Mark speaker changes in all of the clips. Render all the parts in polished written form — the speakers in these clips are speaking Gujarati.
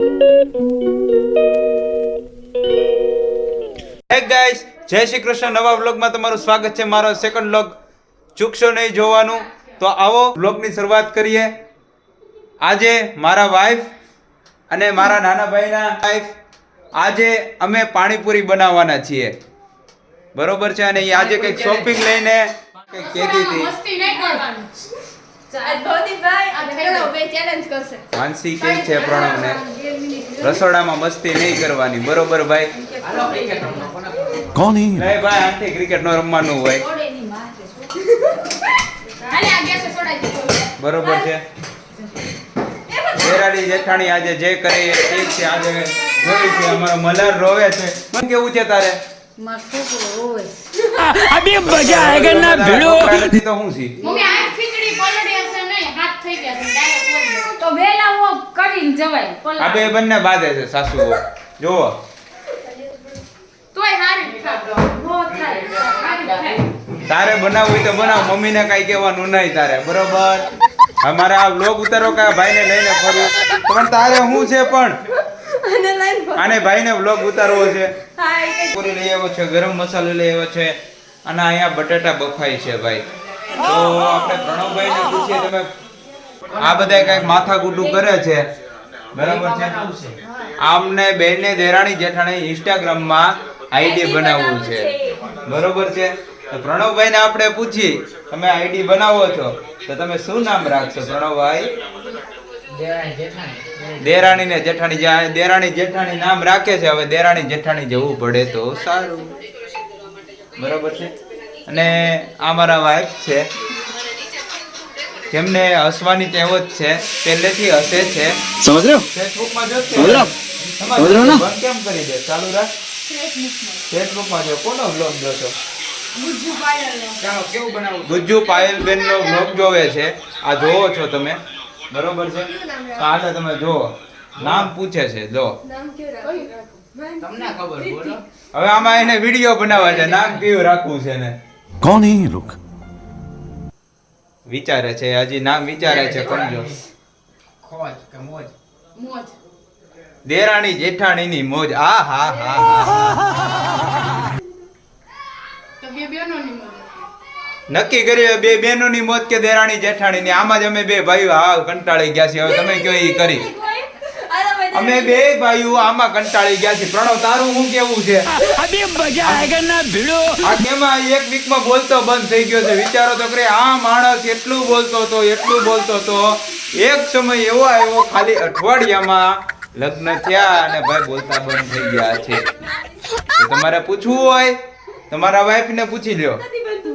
Speaker 1: હે ગાઈસ, જય શ્રી કૃષ્ણ. નવા વ્લોગમાં તમારું સ્વાગત છે. મારો સેકન્ડ વ્લોગ ચૂકશો નહીં જોવાનું. તો આવો વ્લોગની શરૂઆત કરીએ. આજે મારા વાઈફ અને મારા નાના ભાઈના વાઈફ આજે અમે પાણીપુરી બનાવવાના છીએ, બરોબર છે. અને આજે કંઈક શોપિંગ લઈને કંઈક કહેતી હતી. માનસી કે છે પ્રણવને રસોડામાં મસ્તી નહીં કરવાની, બરોબર ભાઈ?
Speaker 2: કોણ
Speaker 1: નહીં ભાઈ, આંટી ક્રિકેટ નો રમવાનું હોય, બરોબર છે. દેરાડી જેઠાણી આજે જે કરે એ ઠીક છે. આજે જોઈ છે અમારો મલર રોવે છે. મને કેવું છે તારે?
Speaker 2: અભી મજા આયેગા ના ભીડો
Speaker 1: નથી તો હું છી
Speaker 3: મમ્મી આ ખીચડી પલળી હશે નહીં, હાથ થઈ ગયા છે ડાયરેક્ટ
Speaker 4: તો વેલા ઓ કરીને જવાય
Speaker 1: આ બે બંને બાંધે છે સાસુઓ. જોવો
Speaker 3: તોય હારી
Speaker 4: નો થાય હારી
Speaker 1: તારે બનાવવું હોય તો બનાવ, મમ્મીને કાંઈ કહેવાનું નહીં તારે, બરોબર? અમારે આ વ્લોગ ઉતારો કે ભાઈને લઈને ફરવું પણ તારે શું છે? પણ આને ભાઈને વ્લોગ ઉતારવો છે. પૂરી લઈ આવ્યો છે, ગરમ મસાલો લઈ આવ્યો છે, અને અહીંયા બટાટા બફાઈ છે ભાઈ. તો આપણે પ્રણવભાઈને પૂછીએ, તમે આ બધા કઈક માથાકૂટું કરે છે, બરાબર છે? આમને બેનને દેરાણી જેઠાણી ઇન્સ્ટાગ્રામમાં આઈડી બનાવવું છે, બરોબર છે? તો પ્રણવભાઈને આપણે પૂછી, તમે આઈડી બનાવો છો તો તમે શું નામ રાખશો પ્રણવભાઈ? દેરાણી ને જેઠાણી. જ્યાં દેરાણી જેઠાણી નામ રાખે છે, હવે દેરાણી જેઠાણી જવું પડે તો સારું, બરોબર છે? અને આ મારા વાઈફ છે, જેમને હસવાની ટેવ જ છે, પહેલેથી હસે છે.
Speaker 2: સમજ રહ્યો
Speaker 1: ફેસબુકમાં જો
Speaker 2: સમજ રહ્યો ને?
Speaker 1: બંધ કેમ કરી દે? ચાલુ રાખ. ફેસબુકમાં જો કોનો વ્લોગ જોશો? ગુજ્જુ પાયલ બેન નો વ્લોગ જોવે છે. આ જોવો છો તમે, બરોબર છે? તો આજે તમે જોવો, નામ પૂછે છે, જો
Speaker 3: તમને ખબર બોલો.
Speaker 1: હવે આમાં એને વિડિયો બનાવવા છે, નામ કયું રાખવું છે ને
Speaker 2: કોણ હે લોક?
Speaker 1: વિચારે છે, હજી નામ વિચારે છે. સમજો,
Speaker 3: મોજ
Speaker 1: દેરાણી જેઠાણીની મોજ. આ હા હા હા
Speaker 3: તો બે બેનોની મોજ.
Speaker 1: નક્કી કર્યું બે બહેનોની મોજ કે દેરાણી જેઠાણીની. આમાં જ અમે બે ભાઈઓ હા કંટાળી ગયા છીએ. હવે તમે કયો ઈ કરી. અમે બે ભાઈઓ આમાં કંટાળી ગયા છીએ. પ્રણવ, તારું શું કેવું છે?
Speaker 2: અભી મજા આયેગા ના ભીડો.
Speaker 1: આ કેમાં એક વીકમાં બોલતો બંધ થઈ ગયો છે? વિચારો તો કરે. આ માણસ એટલું બોલતો હતો, એટલું બોલતો હતો, એક સમય એવો આવ્યો ખાલી અઠવાડિયામાં લગ્ન થયા અને ભાઈ બોલતા બંધ થઈ ગયા છે. તો તમારે પૂછવું હોય તમારા વાઈફ ને પૂછી લ્યો.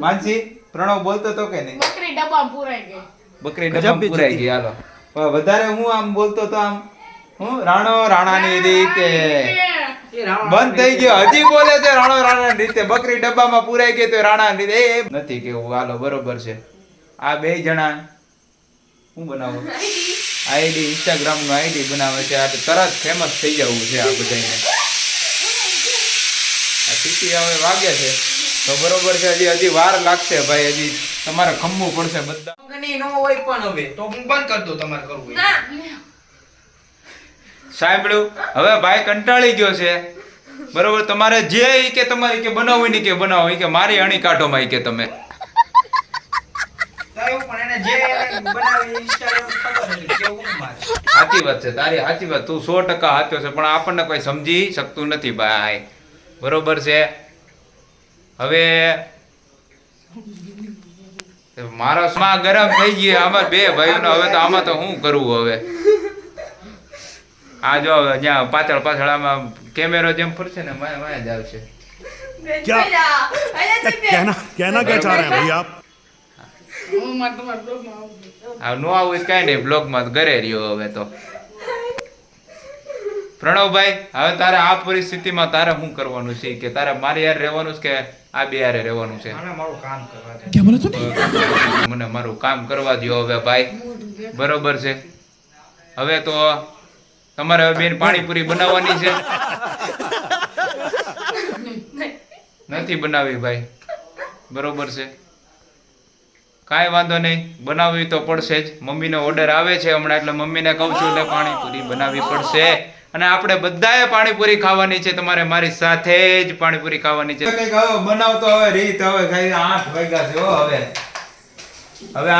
Speaker 1: માનસી, પ્રણવ બોલતો તો કે નહીં?
Speaker 3: બકરી ડબ્બામાં પૂરાઈ ગઈ.
Speaker 1: બકરી ડબ્બામાં પુરાઈ ગઈ. હાલો, પણ વધારે હું આમ બોલતો તો આમ હું રાણો રાણાની રીતે બંધ થઈ ગયો. હજી બોલે છે રાણો રાણાની રીતે. બકરી ડબ્બામાં પુરાઈ ગઈ તો રાણાની રીતે એ નથી કેવું. હાલો, બરોબર છે. આ બે જણા હું બનાવો આઈડી, ઇન્સ્ટાગ્રામ નું આઈડી બનાવે છે. આ તરત ફેમસ થઈ જવું છે આ બધાને. આ સીટી હવે વાગે છે તો બરોબર છે. હજી વાર લાગશે ભાઈ. હજી તમારે ખમવું પડશે બધા.
Speaker 5: ન હોય પણ હવે તો હું બંધ કરી દઉં. તમારે કરવું હોય
Speaker 1: સાંભળ્યું? હવે ભાઈ કંટાળી ગયો છે, બરોબર? તમારે જે ઈ કે તમારી કે બનાવવી ની કે બનાવો, ઈ કે મારી અણી કાઢો માં ઈ કે તમે.
Speaker 5: થયું પણ એને જે બનાવી ઇન્સ્ટાગ્રામ ખબર નથી કેવું મારે.
Speaker 1: સાચી વાત છે તારી, સાચી વાત. તું 100% સાચો છે, પણ આપણને કોઈ સમજી શકતું નથી ભાઈ, બરોબર છે? હવે મારો સ્મા ગરમ થઈ ગયો અમાર બે ભાઈઓનો. હવે તો આમાં તો શું કરવું હવે? આ જો જ્યાં પાછળ પાછળ આમાં કેમેરો જેમ ફરશે ને માયા જ આવશે.
Speaker 2: कहना क्या चाह रहे हैं भाई आप?
Speaker 3: હું માર તમારા બ્લોગમાં આવું.
Speaker 1: આ નો આવું કઈ નહીં, બ્લોગમાં ઘરે રહ્યો હવે તો. પ્રણવભાઈ, હવે તારે આ પરિસ્થિતિમાં તારે શું કરવાનું છે? કે તારે મારી યાર રહેવાનું છે કે આ બે યાર રહેવાનું છે?
Speaker 5: મને મારું કામ કરવા દે.
Speaker 2: क्या बोला तूने?
Speaker 1: મને મારું કામ કરવા દો હવે ભાઈ, બરોબર છે? હવે તો તમારે હવે બેન પાણીપુરી બનાવવાની છે? નથી બનાવી ભાઈ, બરોબર છે? કાંઈ વાંધો નહીં, બનાવવી તો પડશે જ. મમ્મીનો ઓર્ડર આવે છે હમણાં, એટલે મમ્મીને કહું છું એટલે પાણીપુરી બનાવવી પડશે. અને આપણે બધાએ પાણીપુરી ખાવાની છે. તમારે મારી સાથે જ પાણીપુરી ખાવાની છે. કંઈક હવે બનાવતો હવે રીત હવે ખાઈ 8 વાગ્યા છે હો હવે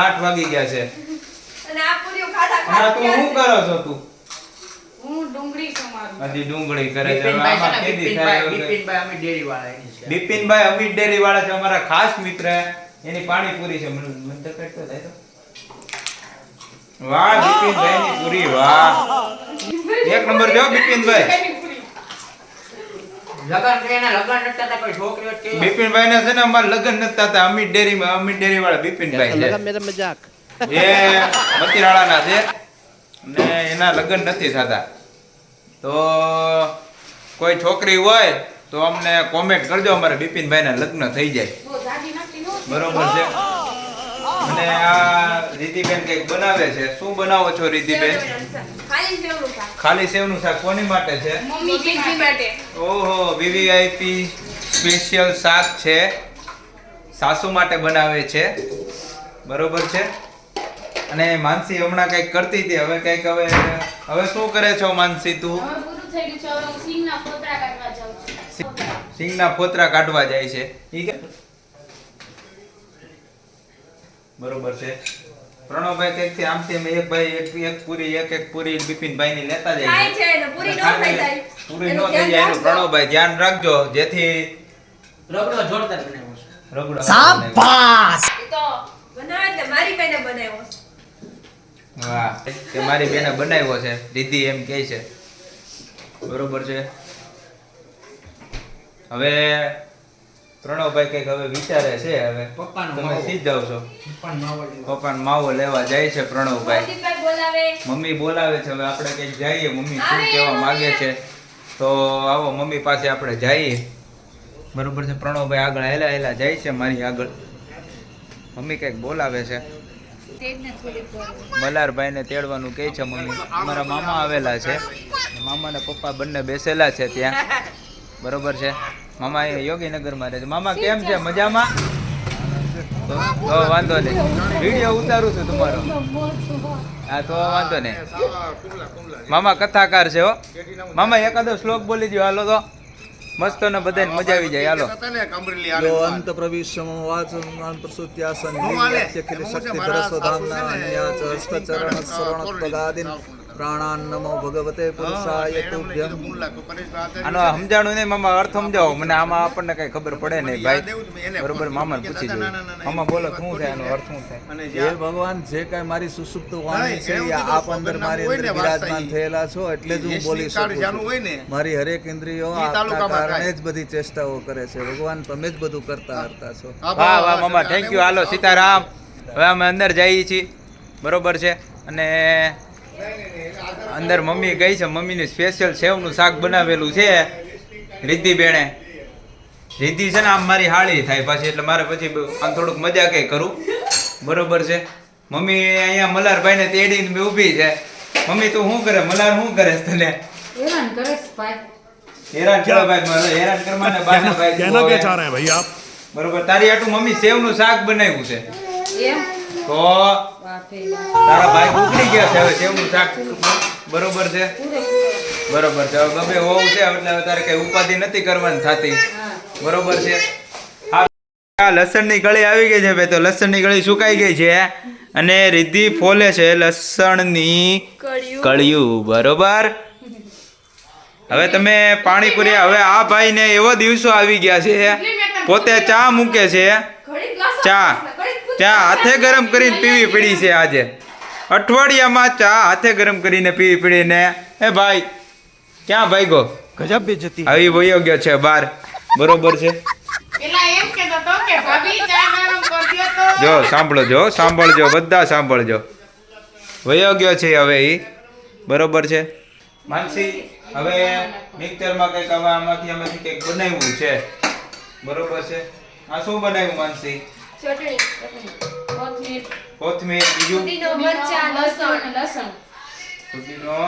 Speaker 1: 8 વાગી ગયા છે.
Speaker 6: અને આ પૂરીઓ ખાધા
Speaker 1: હમણાં તું શું કરો છો તું?
Speaker 3: હું ડુંગળી સમારું.
Speaker 1: હજી ડુંગળી કરે છે. હવે આમાં કેદી થાય હવે?
Speaker 5: બિપિનભાઈ અમે ડેરી વાળા એની છે.
Speaker 1: બિપિનભાઈ અમિત ડેરી વાળા છે અમારા ખાસ મિત્ર. એની પાણીપુરી છે. મને તો કઈ તો થાય તો. વાહ બિપિનભાઈ ની પૂરી વાહ. એક નંબર જો બિપિનભાઈ.
Speaker 5: લગન કે એના લગન નતા તા કોઈ છોકરીઓ જ કે
Speaker 1: બિપિનભાઈ ને છે ને અમાર લગન નતા હતા. અમિત ડેરી વાળા બિપિનભાઈ છે.
Speaker 2: मेरा मजाक
Speaker 1: એ મતીરાળાના છે ને એના લગન નથી થતા. તો કોઈ છોકરી હોય તો અમને કોમેન્ટ કરજો. અમારે બિપિનભાઈ ના લગ્ન થઈ જાય.
Speaker 3: બહુ જાજી નાખી નો.
Speaker 1: બરોબર છે. અને આ રીતિબેન કઈક બનાવે છે. શું બનાવો છો રીતિબેન?
Speaker 6: ખાલી સેવનું શાક.
Speaker 1: ખાલી સેવનું શાક કોની માટે છે?
Speaker 3: મમ્મી
Speaker 6: બીજી માટે.
Speaker 1: ઓહો વીવીઆઈપી સ્પેશિયલ શાક છે. સાસુ માટે બનાવે છે. બરોબર છે. અને માનસી હમણાં કઈક કરતી હતી. હવે કઈક હવે શું કરે છો માનસી તું?
Speaker 3: હવે પૂરું થઈ ગયું છે. હવે હું સિંગના ફોતરા કાઢવા જાઉં છું.
Speaker 1: સિંગના ફોતરા કાઢવા જાય છે. ઈ કે બરોબર છે. પ્રણવભાઈ કઈક થી આમથી અમે એક ભાઈ એક પૂરી બિપિનભાઈ ની લેતા
Speaker 6: ખાય
Speaker 1: જાય
Speaker 6: છે તો પૂરી નો થઈ જાય.
Speaker 1: પૂરી
Speaker 6: એનું
Speaker 1: નો થઈ
Speaker 6: ધ્યાન
Speaker 1: જાય એનું
Speaker 6: રાખજો.
Speaker 1: પ્રણવભાઈ ધ્યાન રાખજો જેથી
Speaker 5: રગડો જોરદાર બનાવ્યો છે.
Speaker 1: રગડો
Speaker 6: એ તો બનાવે એટલે મારી બેને બનાવ્યો છે.
Speaker 1: વાહ કે મારી બેને બનાવ્યો છે. દીદી એમ કહે છે. બરોબર છે. હવે પ્રણવભાઈ કઈક હવે વિચારે છે. હવે
Speaker 5: પપ્પાનો
Speaker 1: તમે
Speaker 5: માવો.
Speaker 1: સીધાવ છો.
Speaker 5: પણ માવો લેવો.
Speaker 6: हाँ।
Speaker 1: પપ્પાનો માવો લેવા જાય છે પ્રણવભાઈ.
Speaker 6: પ્રદીપભાઈ બોલાવે.
Speaker 1: મમ્મી બોલાવે છે. હવે આપણે કઈક જઈએ. મમ્મી શું
Speaker 6: આવે
Speaker 1: કહેવા
Speaker 6: મમ્મી.
Speaker 1: માંગે છે તો આવો મમ્મી પાસે આપણે જઈએ. બરોબર છે. પ્રણવભાઈ આગળ હેલા જાય છે મારી આગળ. મમ્મી કઈક બોલાવે છે. મલારભાઈ ને તેડવાનું કહે છે મમ્મી. અમારા મામા આવેલા છે. મામા ને પપ્પા બંને બેસેલા છે ત્યાં. બરોબર છે. મામા અહીંયા યોગીનગરમાં રહે છે. મામા કેમ છે? મજામાં? તો વાંધો નહીં. વિડીયો ઉતારું છું તમારો. હા તો વાંધો નહીં. મામા કથાકાર છે હો. મામા એકાદો શ્લોક બોલી દો હાલો તો. મસ્ત ને બધાને મજા આવી જાય હાલો.
Speaker 7: यो अंत प्रविश्यम वाचन प्रसुत्यासन अखिल शक्ति धरस्वधामना अन्याच अष्टचरण श्रवण पदादिन प्राणान नमो भगवते पुरुषाय तुभ्यम.
Speaker 1: આનો સમજાણું નહીં મામા. અર્થ સમજાવો મને. આમાં આપણને કઈ ખબર પડે નહીં ભાઈ. બરોબર મામાને પૂછી જોઈએ. મામા બોલો શું થાય આનો અર્થ શું થાય?
Speaker 7: હે ભગવાન જે કાંઈ મારી સુસુપ્ત વાણી છે એ આપ અંદર મારી અંદર બિરાજમાન થયેલા છો એટલે જ હું બોલી શકું છું. મારી હરેક ઇન્દ્રિયો આપના કારણે જ બધી ચેષ્ટાઓ કરે છે. ભગવાન તમે જ બધું કરતા હરતા છો.
Speaker 1: વાહ વાહ મામા થેન્ક યુ. હાલો સીતારામ. હવે અમે અંદર જઈએ છીએ. બરોબર છે. અને અંદર મમ્મી ગઈ છે. મમ્મીની સ્પેશિયલ સેવનું શાક બનાવેલું છે રિદ્ધિબેને. રિદ્ધિ છે ને આમ મારી હાળી થાય પાછી એટલે મારે પછી આમ થોડુંક મજા કઈ કરું. બરોબર છે. મમ્મી અહીંયા મલારભાઈ ને તેડીને બી ઊભી છે. મમ્મી તું શું કરે? મલાર શું કરે છે તને?
Speaker 4: હેરાન કરે છે ભાઈ.
Speaker 1: હેરાન કરો ભાઈ. મારે હેરાન કરવાને બાને ભાઈ
Speaker 2: कहना
Speaker 1: તું
Speaker 2: क्या
Speaker 1: હવે.
Speaker 2: चाह रहे हैं भाई आप?
Speaker 1: બરોબર. તારી આટલું મમ્મી સેવનું શાક બનાવ્યું છે
Speaker 4: એમ
Speaker 1: તો
Speaker 4: બાપે
Speaker 1: તારા ભાઈ ઉકળી ગયા છે હવે સેવનું શાક. બરોબર છે. બરોબર છે. હવે ગમે હોવું છે એટલે હવે તારે કઈ ઉપાધિ નથી કરવાની થતી. બરોબર છે. આ લસણની કળી આવી ગઈ છે ભાઈ. તો લસણની કળી સુકાઈ ગઈ છે અને રિદ્ધિ ફોલે છે લસણની કળિયું. બરોબર. હવે તમે પાણીપુરી. હવે આ ભાઈને એવો દિવસો આવી ગયા છે પોતે ચા મૂકે છે.
Speaker 6: ઘડીક લસણ,
Speaker 1: ચા
Speaker 6: ઘડીક
Speaker 1: ચા હાથે ગરમ કરીને પીવી પડી છે આજે. અઠવાડિયામાં ચા હાથે ગરમ કરીને પીવી પડીને. એ ભાઈ ક્યાં ભાગ્યો?
Speaker 7: ગજબ બેજતી.
Speaker 1: આવી વયો ગયો છે બહાર. બરોબર છે.
Speaker 3: પેલા એમ કહેતો હતો કે ભાભી ચા ગરમ કરજો તો.
Speaker 1: જો સાંભળજો બધા સાંભળજો. વયો ગયો છે હવે ઈ. બરોબર છે. માનસી હવે મિક્સરમાં કંઈક હવે આમાંથી કંઈક બનાવ્યું છે. બરોબર છે. આ શું બનાવ્યું માનસી?
Speaker 6: ચટણી,
Speaker 4: કોથમીર,
Speaker 1: કોથમીર. બીજું
Speaker 6: પુદીનો, મરચાં, લસણ,
Speaker 4: લસણ,
Speaker 1: પુદીનો,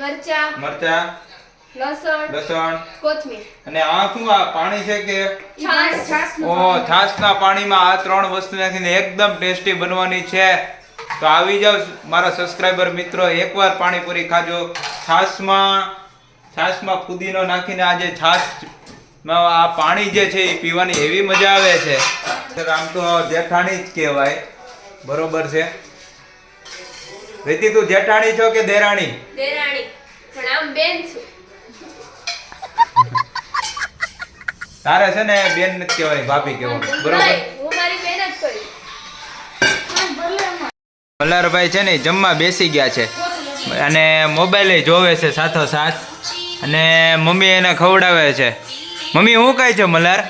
Speaker 6: મરચાં,
Speaker 1: મરચાં,
Speaker 6: લસણ,
Speaker 1: લસણ.
Speaker 6: કોથમીર,
Speaker 1: અને આ શું? આ પાણી છે કે
Speaker 6: છાશ.
Speaker 1: ઓ છાશના પાણીમાં આ 3 વસ્તુ નાખીને એકદમ ટેસ્ટી બનવાની છે. તો આવી જાવ મારા સબસ્ક્રાઇબર મિત્રો. એકવાર પાણીપુરી ખાજો. છાશમાં છાશમાં ફુદીનો નાખીને આ જે છાશમાં આ પાણી જે છે એ પીવાની એવી મજા આવે છે. આમ તો જેઠાણી જ કહેવાય, બરોબર છે. રીતિ તું જેઠાણી છો કે દેરાણી?
Speaker 6: દેરાણી, પણ આમ બેન છું.
Speaker 1: તારે છે ને બેન નથી કહેવાય, ભાભી કહેવાનું, બરોબર?
Speaker 6: નહીં, હું મારી બેન જ કહીશ.
Speaker 1: મલ્હારભાઈ છે ને જમવા બેસી ગયા છે અને મોબાઈલ જોવે છે સાથોસાથ, અને મમ્મી એને ખવડાવે છે. મમ્મી શું ખાય છે મલ્હાર?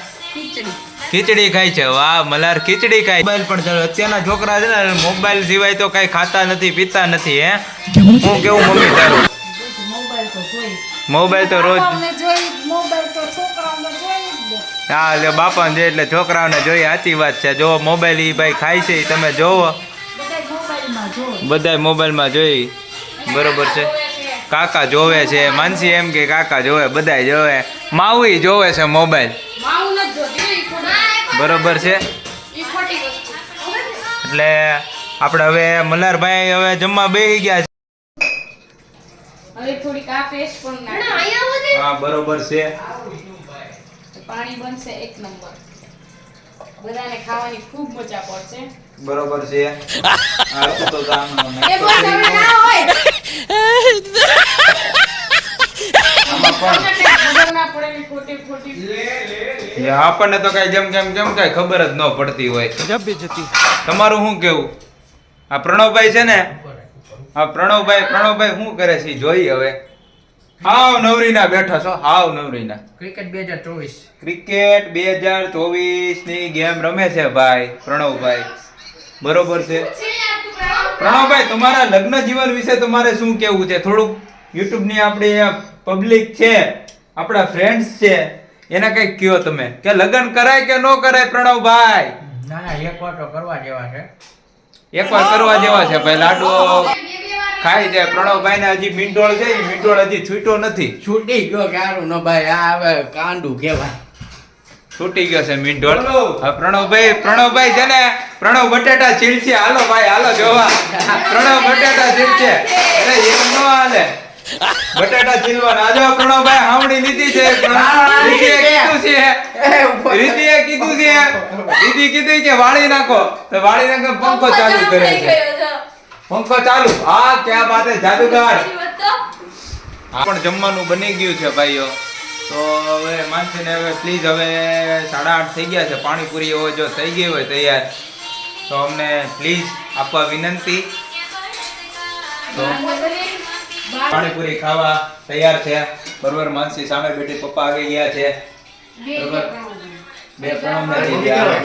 Speaker 1: ખીચડી ખાય છે. વાહ, મલ્હાર ખીચડી ખાય. મોબાઈલ પણ ચાલો. અત્યારના છોકરા છે ને મોબાઈલ સિવાય તો કઈ ખાતા નથી, પીતા નથી. હે હું કેવું મમ્મી તારું?
Speaker 4: મોબાઈલ તો જોઈ.
Speaker 1: મોબાઈલ તો રોજ
Speaker 4: બાપાને જોઈ, મોબાઈલ તો છોકરાઓને જોઈ જ દે.
Speaker 1: હા, એટલે બાપાને જોઈએ એટલે છોકરાઓને જોઈએ. સાચી વાત છે. જો મોબાઈલ ઈ ભાઈ ખાય છે, ઈ તમે જોવો.
Speaker 4: બધાય મોબાઈલમાં જોવે.
Speaker 1: બધાય મોબાઈલમાં જોઈ, બરોબર છે. કાકા જોવે છે, માનસી એમ કે કાકા જોવે, બધાય જોવે. માવી જોવે છે મોબાઈલ,
Speaker 3: માવું નથી જોતી, ઈ ખોટી.
Speaker 1: બરોબર છે.
Speaker 3: ઈ ખોટી વસ્તુ.
Speaker 1: એટલે આપણે હવે મલ્હારભાઈ હવે જમવા બેસી ગયા છે.
Speaker 3: હવે થોડીક આ પેસ્ટ પણ
Speaker 6: ના,
Speaker 3: નાખ.
Speaker 6: અહીંયા આવો ને.
Speaker 1: હા, બરોબર છે.
Speaker 3: પાણી બનશે એક નંબર. બધાને ખાવાની ખૂબ મજા પડશે.
Speaker 1: બરોબર છે. આ તો ગામનો
Speaker 3: એ બસ હવે ના હોય.
Speaker 1: આમાં પણ
Speaker 3: ખબર ના પડે ને ખોટી ખોટી.
Speaker 1: એ આપણને તો કઈ જેમ કઈ ખબર જ ન પડતી હોય. તમારું શું કેવું? આ પ્રણવભાઈ છે ને, આ પ્રણવભાઈ શું કરે છે ઈ જોઈ હવે. હાવ નવરીના બેઠા છો, હાવ નવરીના.
Speaker 5: ક્રિકેટ 2024.
Speaker 1: ક્રિકેટ 2024 ની ગેમ રમે છે ભાઈ પ્રણવભાઈ, બરોબર છે. પ્રણવભાઈ, તમારા લગ્ન જીવન વિશે તમારે શું કેવું છે? થોડુંક યુટ્યુબ ની આપણી પબ્લિક છે, આપણા ફ્રેન્ડ્સ છે, એને કઈ કયો તમે કે લગ્ન કરાય કે ન કરાય પ્રણવભાઈ?
Speaker 5: ના એક વાર તો કરવા જેવા છે.
Speaker 1: એકવાર કરવા જેવા છે ભાઈ. લાડુ ખાઈ જાય પ્રણવભાઈ ને. હજી મીંડોળ છે, ઈ મીંડોળ હજી છૂટ્યો નથી.
Speaker 5: છૂટી ગયો ક્યારું ન ભાઈ, આ હવે કાંડું કહેવાય.
Speaker 1: છૂટી ગયો છે મીંડોળ. હવે પ્રણવભાઈ છે ને, પ્રણવ બટેટા છીલશે. હાલો ભાઈ, હાલો જોવા. પ્રણવ બટેટા છીલશે. અરે એમ ન હાલે, બટેટા છીલવાના. આજો પ્રણવભાઈ હામણી લીધી છે. રીતિએ કીધું કે વાળી નાખો, તો વાળી નાખો. પંખો ચાલુ કરે
Speaker 6: થઈ
Speaker 1: છે,
Speaker 6: ગયો છે.
Speaker 1: પંખો ચાલુ. હા, ક્યાં બાત હે, જાદુગર.
Speaker 6: પછી વાત તો.
Speaker 1: આ પણ જમવાનું બની ગયું છે ભાઈઓ. તો હવે માનસીને હવે પ્લીઝ, હવે 8:30 થઈ ગયા છે. પાણીપુરી હવે જો થઈ ગઈ હોય તૈયાર, તો અમને પ્લીઝ આપવા વિનંતી. તો પાણીપુરી ખાવા તૈયાર છે, બરોબર. માનસી સામે બેઠી, પપ્પા આવી ગયા છે, બરોબર. બે પ્રણવને લઈ ગયા.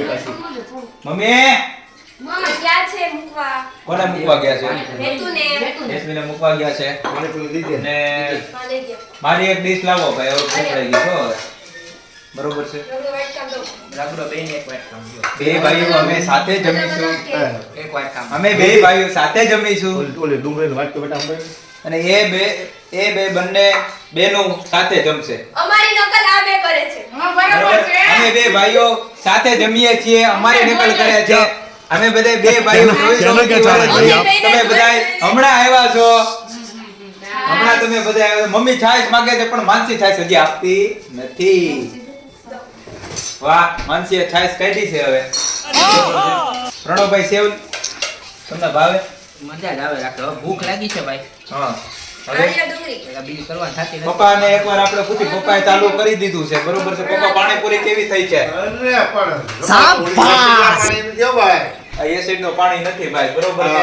Speaker 1: મમ્મી
Speaker 6: ક્યાં છે મૂકવા?
Speaker 1: કોને મૂકવા ગયા છે?
Speaker 6: હેતુને.
Speaker 1: યશવીને મૂકવા ગયા છે. અને
Speaker 6: હા, લઈ ગયા.
Speaker 1: મારી એક ડીશ લાવો ભાઈ, હવે ભૂખ લાગી છો હવે, બરોબર છે.
Speaker 6: રગડો વાઈટ કામ દો.
Speaker 5: રગડો બેને એક વાર કામ દો.
Speaker 1: બે ભાઈઓ અમે સાથે જમીશું.
Speaker 5: એક વાર કામ.
Speaker 1: અમે બે ભાઈઓ સાથે જમીશું, અને એ બે બંને બેનું સાથે જમશે,
Speaker 6: અમારી નકલ આ બે કરે છે.
Speaker 3: હા, બરાબર
Speaker 1: બરોબર.
Speaker 3: છે.
Speaker 1: અમે બે ભાઈઓ સાથે જમીએ છીએ, અમારી નકલ કરે છે. અમે બધા બે ભાઈઓ
Speaker 2: कहना क्या चाह रहे हैं भाई आप?
Speaker 1: તમે બધા હમણાં આવ્યા છો, હમણાં તમે બધા આવ્યા છો. મમ્મી છાશ માંગે છે પણ માનસી છાશ હજી આપતી નથી. વાહ, માનસીએ છાશ કાઢી છે હવે. પ્રણવભાઈ સેવ તમને ભાવે?
Speaker 5: મજા જ આવે રાખે. હવે ભૂખ લાગી છે ભાઈ.
Speaker 1: હા. હવે
Speaker 6: નાળિયેર ડુંગળી.
Speaker 5: પેલા બીજું કરવાનું થતી નથી.
Speaker 1: પપ્પાને એકવાર આપણે પૂછી, પપ્પાએ ચાલુ કરી દીધું છે, બરોબર છે. પપ્પા, પાણીપુરી કેવી થઈ છે? આ એસિડ નું પાણી નથી ભાઈ, બરોબર છે.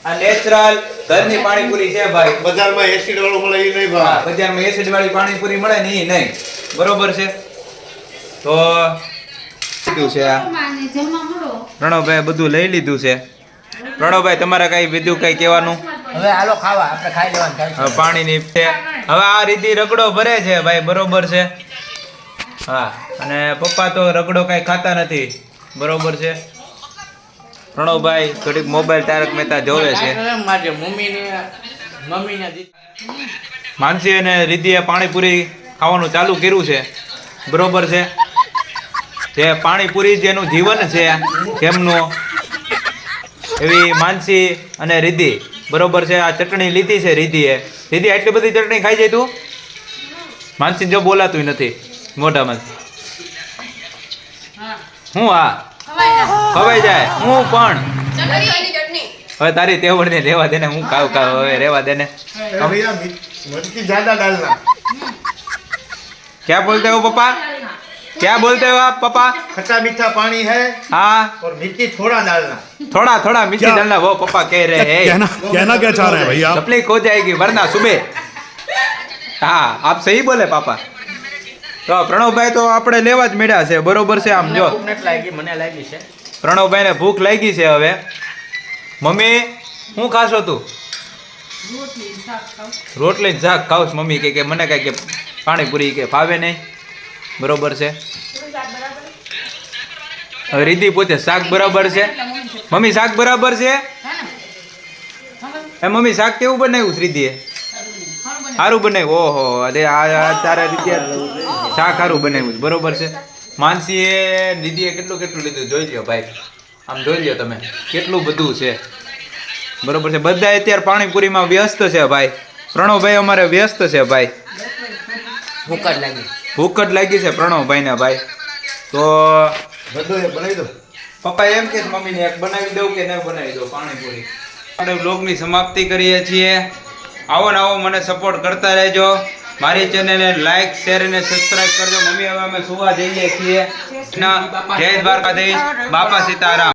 Speaker 1: આ નેચરલ ઘરની પાણીપુરી છે ભાઈ.
Speaker 8: બજારમાં એસિડ વાળું મળે એ નહીં
Speaker 1: હા,
Speaker 8: ભાઈ.
Speaker 1: બજારમાં એસિડ વાળી પાણીપુરી મળે ને ઈ નહીં, બરોબર છે. તો લીધું છે આ
Speaker 3: માને જમવા મળો.
Speaker 1: પ્રણવભાઈ બધું લઈ લીધું છે. પ્રણવભાઈ, તમારે કઈ બીજું કઈ કહેવાનું?
Speaker 5: હવે હાલો ખાવા, આપણે ખાઈ લેવાનું થાય
Speaker 1: હવે પાણીની છે. હવે આ રીતિ રગડો ભરે છે ભાઈ, બરોબર છે. હા, અને પપ્પા તો રગડો કઈ ખાતા નથી, બરોબર છે. પ્રણવભાઈ ઘડીક મોબાઈલ તારક મહેતા જોવે છે.
Speaker 5: માટે મમ્મીને
Speaker 1: માનસી અને રીતિએ પાણીપુરી ખાવાનું ચાલુ કર્યું છે, બરોબર છે. જે પાણીપુરી જેનું જીવન છે જેમનું, એવી માનસી અને રીતિ, બરોબર છે. આ ચટણી લીધી છે રીતિએ. રીતિ, આટલી બધી ચટણી ખાઈ જાય તું? માનસી જો બોલાતું નથી મોઢામાં. હું હા ખવાઈ જાય હું પણ
Speaker 6: ચટણી ચટણી
Speaker 1: હવે તારી તેવડ ને રેવા દે ને હું ખાવ હવે રેવા દે ને.
Speaker 8: भैया मिर्ची ज्यादा डालना
Speaker 1: क्या बोलते हो पापा क्या बोलते हो आप पापा?
Speaker 8: खट्टा मीठा पानी है
Speaker 1: हाँ
Speaker 8: और मिर्ची थोड़ा डालना
Speaker 1: थोड़ा थोड़ा मिर्ची
Speaker 2: क्या?
Speaker 1: डालना वो पापा कह रहे हैं.
Speaker 2: कहना क्या चाह रहे हैं भैया आप?
Speaker 1: तकलीफ हो जाएगी वरना सुबह. હા આપ સહી બોલે પાપા. તો પ્રણવભાઈ તો આપણે લેવા જ મળ્યા છે બરોબર છે. આમ જો
Speaker 5: મને લાગી છે
Speaker 1: પ્રણવભાઈને ભૂખ લાગી છે હવે. મમ્મી શું ખાશો તું? રોટલી ને શાક ખાવ છું. મમ્મી કે મને કાંઈ કે પાણીપુરી કે ફાવે નહીં. બરોબર છે. હવે રીતિ પૂછે શાક બરાબર છે? મમ્મી શાક બરાબર છે? એ મમ્મી શાક કેવું બનાવ્યું રીતિએ? સારું બનાવ્યું. ઓહો અરે આ તારા રીતે શાક સારું બનાવ્યું છે. બરોબર છે. માનસીએ દીદીએ કેટલું કેટલું લીધું જોઈ લ્યો ભાઈ. આમ જોઈ લ્યો તમે કેટલું બધું છે. બરોબર છે. બધા અત્યારે પાણીપુરીમાં વ્યસ્ત છે ભાઈ. પ્રણવભાઈ અમારે વ્યસ્ત છે ભાઈ. ભૂખ જ લાગી છે પ્રણવભાઈને ભાઈ. તો
Speaker 8: बनाई दो
Speaker 1: પપ્પા એમ કે મમ્મીને એક બનાવી દઉં કે ન બનાવી દઉં પાણીપુરી. આપણે બ્લોગની સમાપ્તિ કરીએ છીએ. આવો ને આવો મને સપોર્ટ કરતા રહેજો. મારી ચેનલને લાઈક શેર અને સબસ્ક્રાઇબ કરજો. મમ્મી હવે અમે સુવા જઈએ છીએ. જય દ્વારકાધીશ. બાપા સીતારામ.